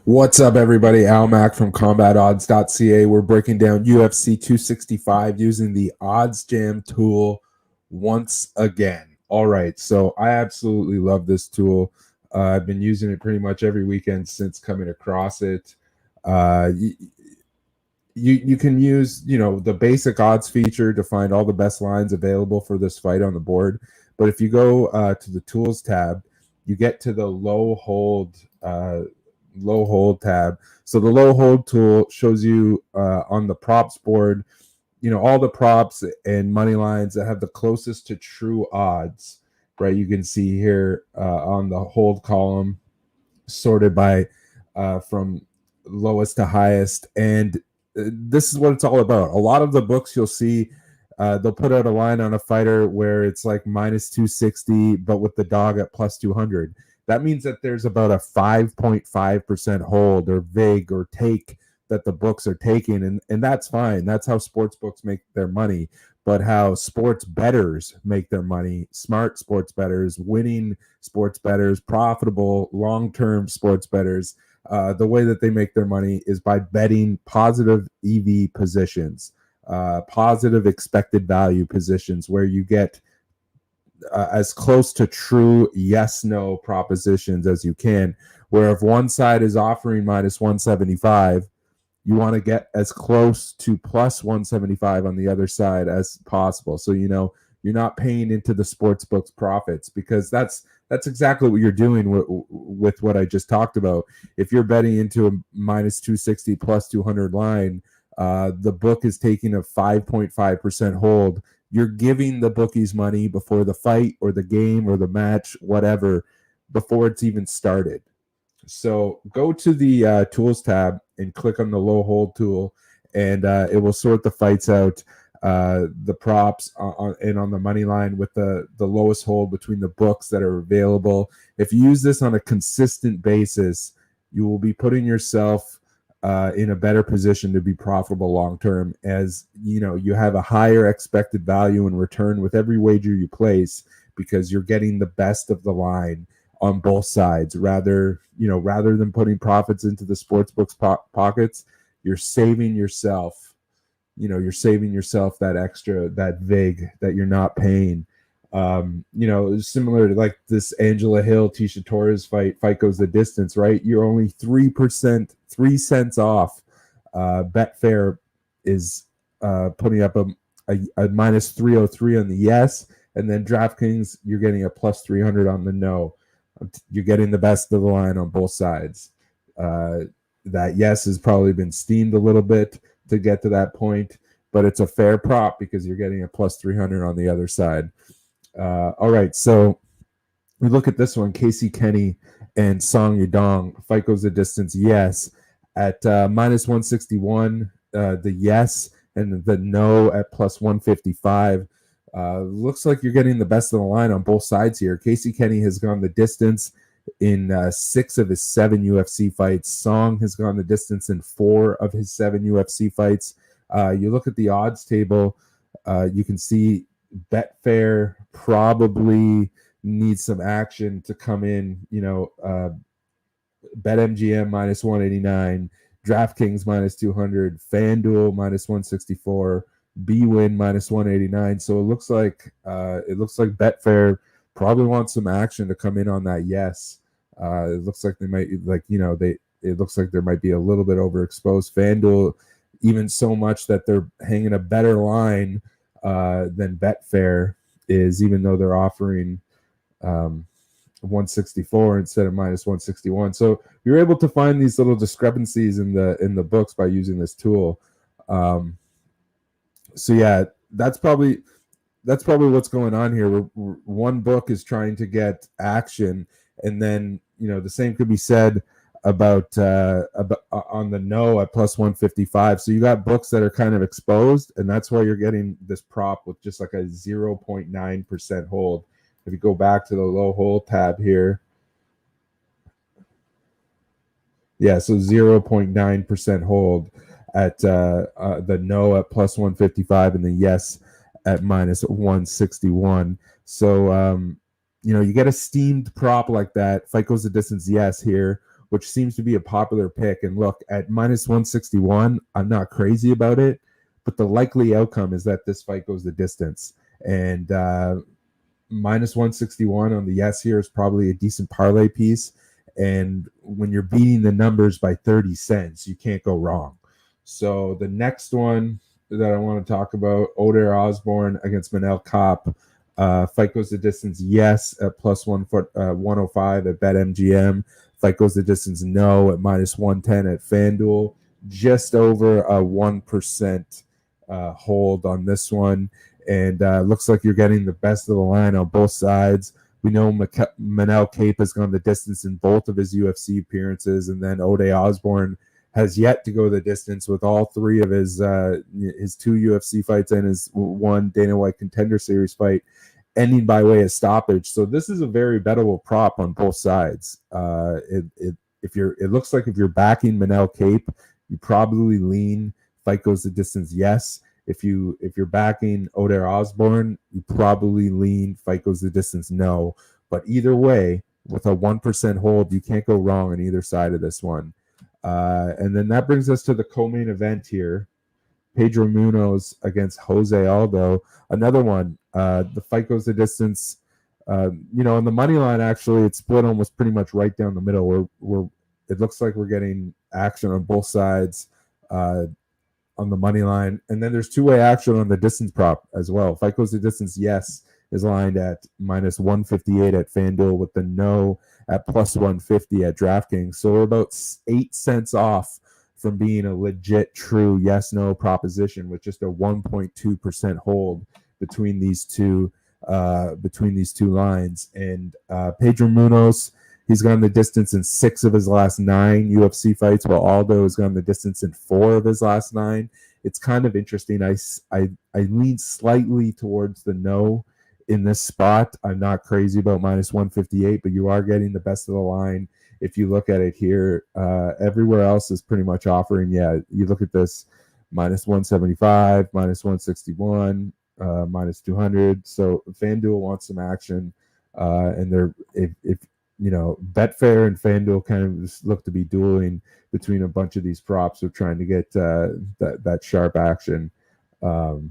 What's up, everybody? Al Mack from CombatOdds.ca. We're breaking down UFC 265 using the Odds Jam tool once again. All right, so I absolutely love this tool. I've been using it pretty much every weekend since coming across it. You can use the basic odds feature to find all the best lines available for this fight on the board. But if you go to the tools tab, you get to the low hold tab. So the low hold tool shows you on the props board, all the props and money lines that have the closest to true odds. Right, you can see here on the hold column, sorted by from lowest to highest, and this is what it's all about. A lot of the books you'll see, they'll put out a line on a fighter where it's like minus 260, but with the dog at plus 200. That means that there's about a 5.5% hold or vig or take that the books are taking, and that's fine. That's how sports books make their money. But how sports bettors make their money, smart sports bettors, winning sports bettors, profitable long-term sports bettors, the way that they make their money is by betting positive EV positions, positive expected value positions, where you get as close to true yes-no propositions as you can, where if one side is offering minus 175, you want to get as close to plus 175 on the other side as possible. So, you're not paying into the sports book's profits, because that's exactly what you're doing with what I just talked about. If you're betting into a minus 260 plus 200 line, the book is taking a 5.5% hold. You're giving the bookies money before the fight or the game or the match, whatever, before it's even started. So go to the tools tab and click on the low hold tool, and it will sort the fights out, the props and on the money line with the lowest hold between the books that are available. If you use this on a consistent basis, you will be putting yourself in a better position to be profitable long term, as you have a higher expected value in return with every wager you place, because you're getting the best of the line on both sides. Rather than putting profits into the sportsbook's pockets, you're saving yourself that extra, that vig that you're not paying. Similar to like this Angela Hill Tisha Torres fight goes the distance, right? You're only 3 cents off. Betfair is putting up a minus 303 on the yes, and then DraftKings, you're getting a plus 300 on the no. You're getting the best of the line on both sides. That yes has probably been steamed a little bit to get to that point, but it's a fair prop because you're getting a plus 300 on the other side. All right, so we look at this one, Casey Kenny and Song Yadong. Fight goes the distance, yes, at minus 161, the yes, and the no at plus 155. Looks like you're getting the best of the line on both sides here. Casey Kenny has gone the distance in 6 of his 7 UFC fights. Song has gone the distance in 4 of his 7 UFC fights. You look at the odds table, you can see Betfair probably needs some action to come in. BetMGM minus 189, DraftKings minus 200, Fanduel minus 164, bWin minus 189. So it looks like Betfair probably wants some action to come in on that yes. It looks like they might it looks like there might be a little bit overexposed. Fanduel, even so much that they're hanging a better line than Betfair is, even though they're offering 164 instead of minus 161. So you're able to find these little discrepancies in the books by using this tool. So yeah, that's probably what's going on here. One book is trying to get action, and then the same could be said about on the no at plus 155. So you got books that are kind of exposed, and that's why you're getting this prop with just like a 0.9% hold. If you go back to the low hold tab here, yeah, so 0.9% hold at the no at plus 155 and the yes at minus 161. So you get a steamed prop like that. Fight goes the distance, yes, here which seems to be a popular pick. And look, at minus 161, I'm not crazy about it, but the likely outcome is that this fight goes the distance. And minus 161 on the yes here is probably a decent parlay piece. And when you're beating the numbers by 30 cents, you can't go wrong. So the next one that I want to talk about, Oder Osborne against Manel Kopp. Fight goes the distance, yes, at plus 105 at BetMGM. Fight goes the distance, no, at minus 110 at Fanduel. Just over a 1% hold on this one. And looks like you're getting the best of the line on both sides. We know Manel Kape has gone the distance in both of his UFC appearances, and then Oder Osborne has yet to go the distance with all three of his 2 UFC fights and his 1 Dana White Contender Series fight ending by way of stoppage. So this is a very bettable prop on both sides. It looks like if you're backing Manel Kape, you probably lean fight goes the distance, yes. If you're backing Oder Osborne, you probably lean fight goes the distance, no. But either way, with a 1% hold, you can't go wrong on either side of this one. And then that brings us to the co-main event here. Pedro Munoz against Jose Aldo. Another one. The fight goes the distance. On the money line, actually, it's split almost pretty much right down the middle. It looks like we're getting action on both sides on the money line. And then there's two-way action on the distance prop as well. Fight goes the distance, yes, is lined at minus 158 at FanDuel with the no at plus 150 at DraftKings. So we're about 8 cents off from being a legit true yes-no proposition with just a 1.2% hold between these two lines. And Pedro Munoz, he's gone the distance in 6 of his last 9 UFC fights, while Aldo has gone the distance in 4 of his last 9. It's kind of interesting. I lean slightly towards the no in this spot. I'm not crazy about minus 158, but you are getting the best of the line. If you look at it here, everywhere else is pretty much offering. Yeah, you look at this, minus 175, minus 161, minus 200. So FanDuel wants some action, and they're if Betfair and FanDuel kind of just look to be dueling between a bunch of these props of trying to get that sharp action, or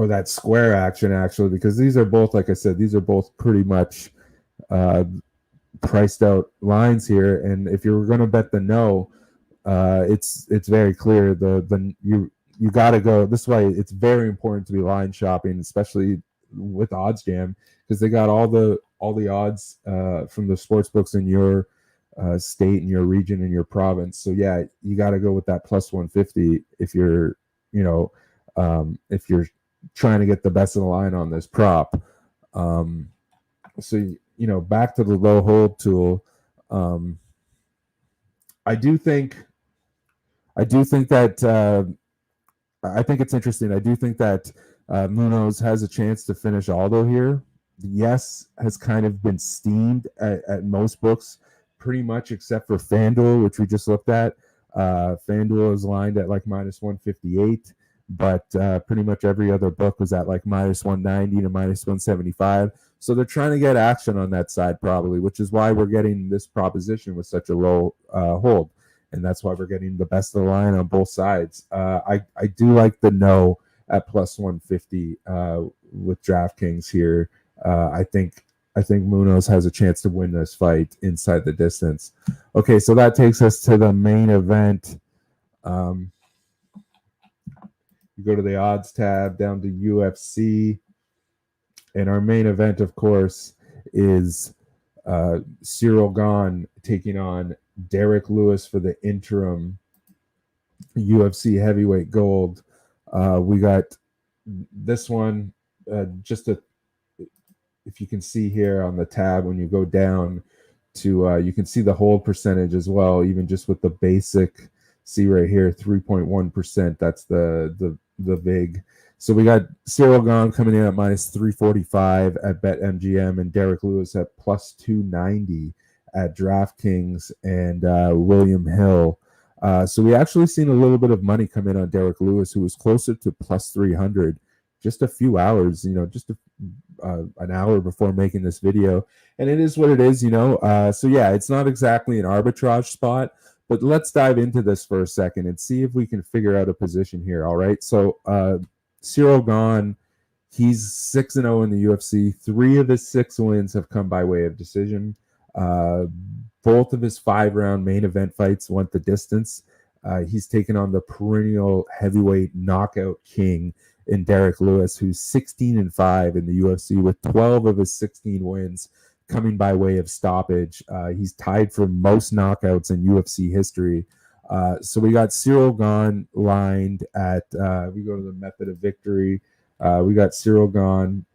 that square action, actually, because these are both, like I said, these are both pretty much priced out lines here. And if you're going to bet the no, it's very clear you got to go this way. It's very important to be line shopping, especially with OddsJam, because they got all the odds from the sports books in your state and your region and your province. So yeah, you got to go with that plus 150 if you're trying to get the best of the line on this prop. So back to the low hold tool. I think it's interesting. I do think that Munoz has a chance to finish Aldo here. Yes has kind of been steamed at most books, pretty much except for FanDuel, which we just looked at. FanDuel is lined at like minus 158, but pretty much every other book was at like minus 190 to minus 175. So they're trying to get action on that side probably, which is why we're getting this proposition with such a low hold. And that's why we're getting the best of the line on both sides. I do like the no at plus 150 with DraftKings here. I think Munoz has a chance to win this fight inside the distance. Okay, so that takes us to the main event. You go to the odds tab down to UFC. And our main event, of course, is Cyril Gane taking on Derek Lewis for the interim UFC heavyweight gold. We got this one, if you can see here on the tab, when you go down to, you can see the hold percentage as well, even just with the basic, see right here, 3.1%. That's the vig. So we got Cyril Gane coming in at minus 345 at BetMGM and Derek Lewis at plus 290 at DraftKings and William Hill. So we actually seen a little bit of money come in on Derek Lewis, who was closer to plus 300 just a few hours, just an hour before making this video, and it is what it is, so yeah, it's not exactly an arbitrage spot, but let's dive into this for a second and see if we can figure out a position here. All right, so Ciryl Gane, he's 6-0 in the UFC. 3 of his 6 wins have come by way of decision. Both of his 5-round main event fights went the distance. He's taken on the perennial heavyweight knockout king in Derek Lewis, who's 16-5 in the UFC, with 12 of his 16 wins coming by way of stoppage. He's tied for most knockouts in UFC history. So we got Ciryl Gane lined at, we go to the method of victory. We got Ciryl Gane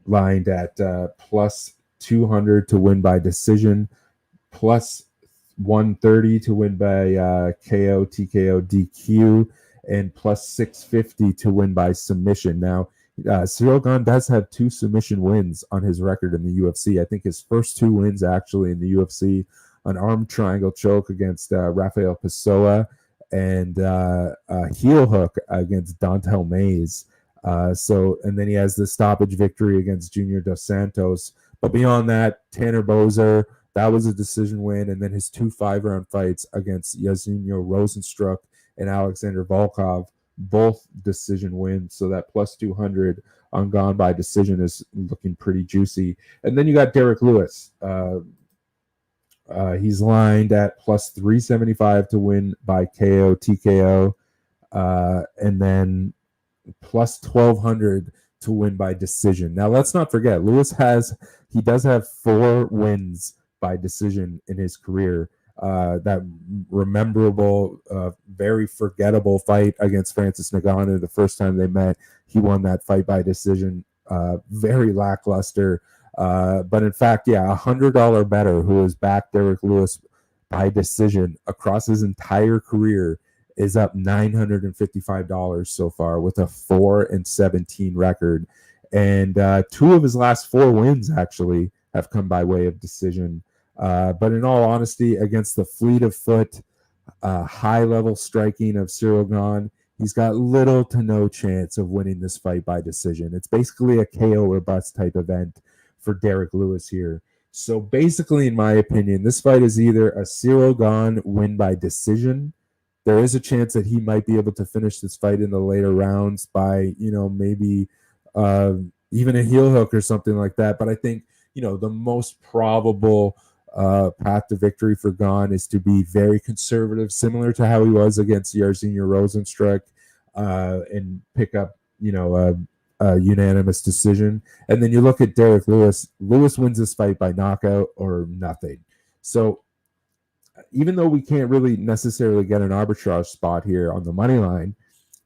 lined at plus 200 to win by decision, plus 130 to win by KO, TKO, DQ, and plus 650 to win by submission. Now, Ciryl Gane does have 2 submission wins on his record in the UFC. I think his first 2 wins actually in the UFC, an arm triangle choke against Rafael Pessoa, and a heel hook against Dontel Mays. And then he has the stoppage victory against Junior Dos Santos. But beyond that, Tanner Boser, that was a decision win. And then his 2 5-round fights against Yazinho Rosenstruck and Alexander Volkov, both decision wins. So that plus 200 on Gane by decision is looking pretty juicy. And then you got Derek Lewis. He's lined at plus 375 to win by KO, TKO, and then plus 1,200 to win by decision. Now, let's not forget, Lewis does have 4 wins by decision in his career. That memorable, very forgettable fight against Francis Ngannou the first time they met, he won that fight by decision. Very lackluster. But in fact, yeah, $100 better who has backed Derek Lewis by decision across his entire career is up $955 so far with a 4-17 record. And 2 of his last 4 wins actually have come by way of decision. But in all honesty, against the fleet of foot, high-level striking of Ciryl Gane, he's got little to no chance of winning this fight by decision. It's basically a KO or bust type event for Derek Lewis here. So basically, in my opinion, this fight is either a Ciryl Gane win by decision. There is a chance that he might be able to finish this fight in the later rounds by, maybe even a heel hook or something like that. But I think, the most probable path to victory for Gane is to be very conservative, similar to how he was against Yazinho Rosenstruck, and pick up, a unanimous decision. And then you look at Derek Lewis. Lewis wins this fight by knockout or nothing. So even though we can't really necessarily get an arbitrage spot here on the money line,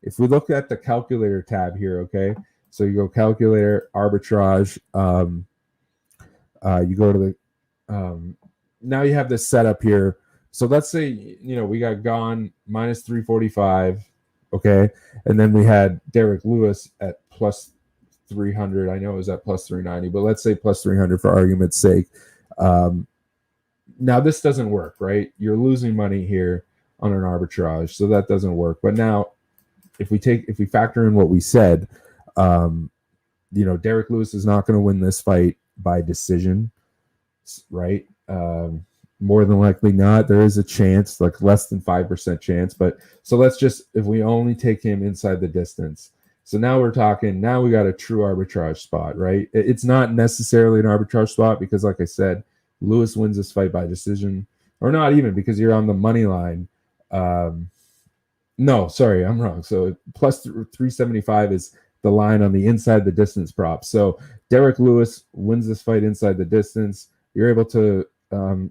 if we look at the calculator tab here, okay, so you go calculator, arbitrage, you go to the now you have this setup here. So let's say we got Gane minus 345, okay, and then we had Derek Lewis at plus 300. I know it was at plus 390, but let's say plus 300 for argument's sake. Now this doesn't work, right? You're losing money here on an arbitrage, so that doesn't work. But now, if we factor in what we said, Derek Lewis is not going to win this fight by decision, right? More than likely not. There is a chance, like less than 5% chance. But so let's just, if we only take him inside the distance. So now we got a true arbitrage spot, right? It's not necessarily an arbitrage spot because, like I said, Lewis wins this fight by decision, or not even, because you're on the money line. No, sorry, I'm wrong. So plus 375 is the line on the inside the distance prop. So Derek Lewis wins this fight inside the distance. You're able to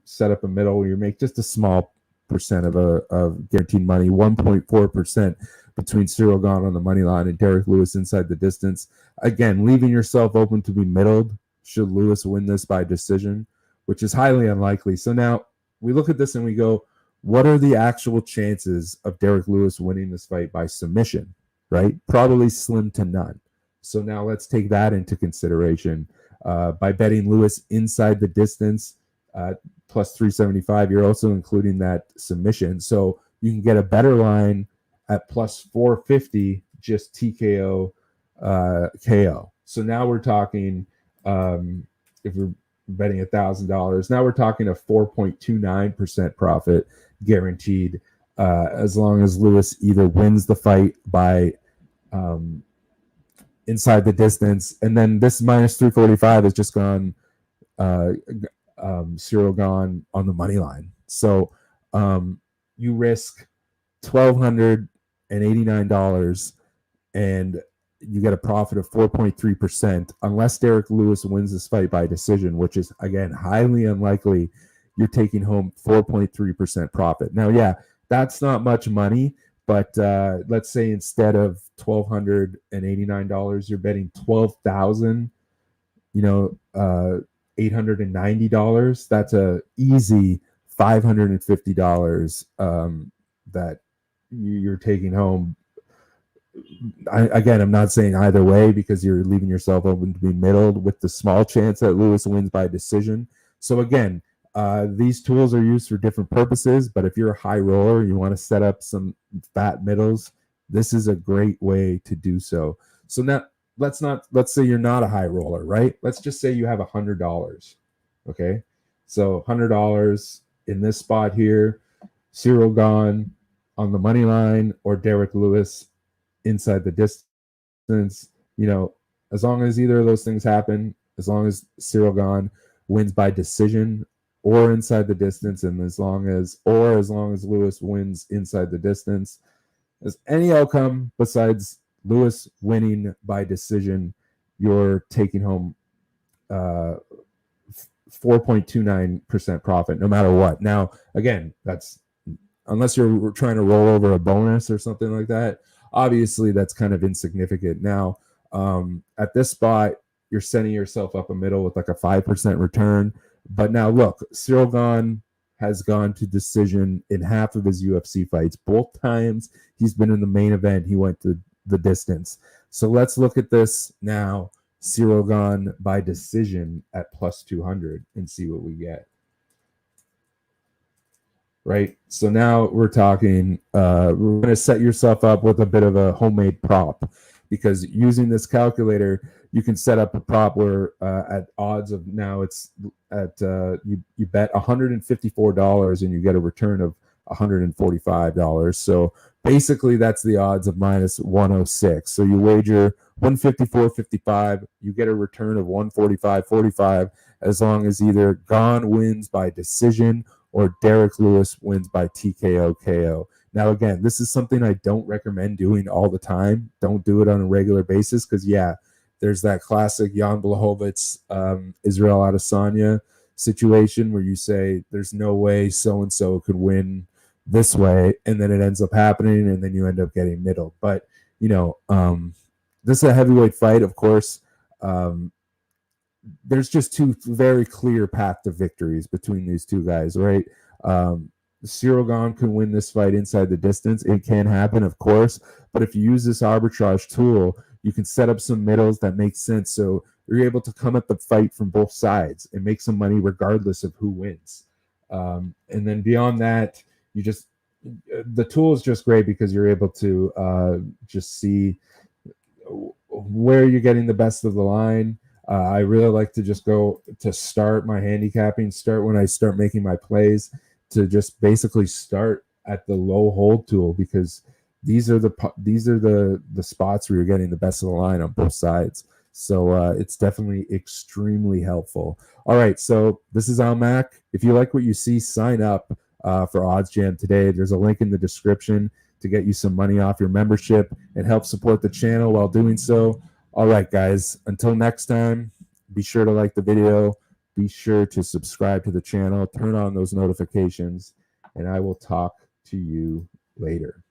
set up a middle where you make just a small percent of guaranteed money, 1.4% between Ciryl Gane on the money line and Derek Lewis inside the distance. Again, leaving yourself open to be middled should Lewis win this by decision, which is highly unlikely. So now we look at this and we go, what are the actual chances of Derek Lewis winning this fight by submission, right? Probably slim to none. So now let's take that into consideration. By betting Lewis inside the distance, plus 375, you're also including that submission. So you can get a better line at plus 450 just TKO KO. So now we're talking, if we're betting $1,000, now we're talking a 4.29% profit guaranteed, as long as Lewis either wins the fight by inside the distance. And then this minus 345 has just gone Cyril gone on the money line. So you risk $1,289 and you get a profit of 4.3%, unless Derek Lewis wins this fight by decision, which is, again, highly unlikely. You're taking home 4.3% profit. Now, yeah, that's not much money, but let's say instead of $1,289, you're betting $12,000, $890. That's a easy $550 that you're taking home. I'm not saying either way, because you're leaving yourself open to be middled with the small chance that Lewis wins by decision. So again, these tools are used for different purposes, but if you're a high roller, you want to set up some fat middles, this is a great way to do so. So now let's say you're not a high roller, right? Let's just say you have $100. Okay. So $100 in this spot here, Cyril gone on the money line or Derek Lewis inside the distance, as long as either of those things happen, as long as Cyril gone wins by decision or inside the distance, and as long as Lewis wins inside the distance, as any outcome besides Lewis winning by decision, you're taking home 4.29% profit no matter what. Now, again, that's unless you're trying to roll over a bonus or something like that. Obviously, that's kind of insignificant. Now, at this spot, you're setting yourself up a middle with like a 5% return. But now, look, Cyril Gane has gone to decision in half of his UFC fights. Both times he's been in the main event, he went to the distance. So let's look at this now. Cyril Gane by decision at plus 200 and see what we get. Right. So now we're talking, we're going to set yourself up with a bit of a homemade prop, because using this calculator, you can set up a prop where at odds of now it's at you bet $154 and you get a return of $145. So basically that's the odds of minus 106. So you wager 154.55, you get a return of 145.45 as long as either Gane wins by decision or Derek Lewis wins by TKO KO. Now, again, this is something I don't recommend doing all the time. Don't do it on a regular basis because, yeah, there's that classic Jan Blachowicz, Israel Adesanya situation where you say there's no way so-and-so could win this way, and then it ends up happening, and then you end up getting middle. But, this is a heavyweight fight, of course. There's just two very clear path to victories between these two guys, right? Cyril Gane can win this fight inside the distance. It can happen, of course, but if you use this arbitrage tool, you can set up some middles that make sense. So you're able to come at the fight from both sides and make some money regardless of who wins. And then beyond that, the tool is just great because you're able to just see where you're getting the best of the line. I really like to just go to start my handicapping, start when I start making my plays, to just basically start at the low hold tool, because these are the spots where you're getting the best of the line on both sides. So it's definitely extremely helpful. All right, so this is Al Mac. If you like what you see, sign up for OddsJam today. There's a link in the description to get you some money off your membership and help support the channel while doing so. All right, guys, until next time, be sure to like the video, be sure to subscribe to the channel, turn on those notifications, and I will talk to you later.